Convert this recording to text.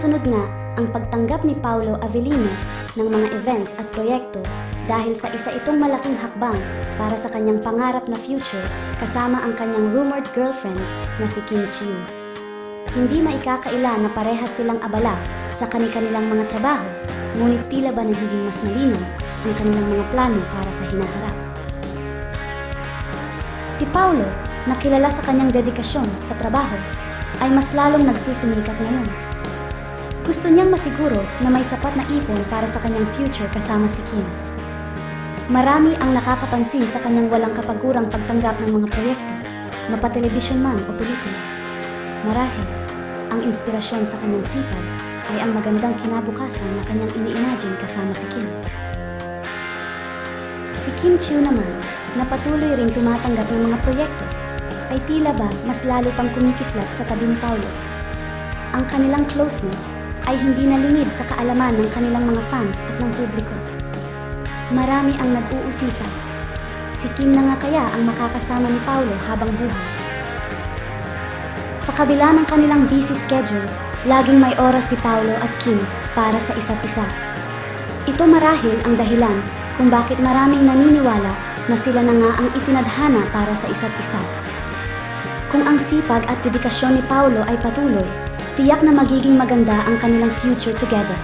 Sumusunod nga ang pagtanggap ni Paolo Avellino ng mga events at proyekto dahil sa isa itong malaking hakbang para sa kanyang pangarap na future kasama ang kanyang rumored girlfriend na si Kim Chiu. Hindi maikakaila na parehas silang abala sa kanilang mga trabaho, ngunit tila ba nagiging mas malinaw ang kanilang mga plano para sa hinaharap. Si Paolo, na kilala sa kanyang dedikasyon sa trabaho, ay mas lalong nagsusumikat ngayon. Gusto niyang masiguro na may sapat na ipon para sa kanyang future kasama si Kim. Marami ang nakakapansin sa kanyang walang kapagurang pagtanggap ng mga proyekto, mapatelebisyon man o pelikula. Marahil, ang inspirasyon sa kanyang sipag ay ang magandang kinabukasan na kanyang ini-imagine kasama si Kim. Si Kim Chiu naman, na patuloy ring tumatanggap ng mga proyekto, ay tila ba mas lalo pang kumikislap sa tabi ni Paolo. Ang kanilang closeness ay hindi nalingid sa kaalaman ng kanilang mga fans at ng publiko. Marami ang nag-uusisa. Si Kim na nga kaya ang makakasama ni Paolo habang buhay. Sa kabila ng kanilang busy schedule, laging may oras si Paolo at Kim para sa isa't isa. Ito marahil ang dahilan kung bakit maraming naniniwala na sila na nga ang itinadhana para sa isa't isa. Kung ang sipag at dedikasyon ni Paolo ay patuloy, tiyak na magiging maganda ang kanilang future together.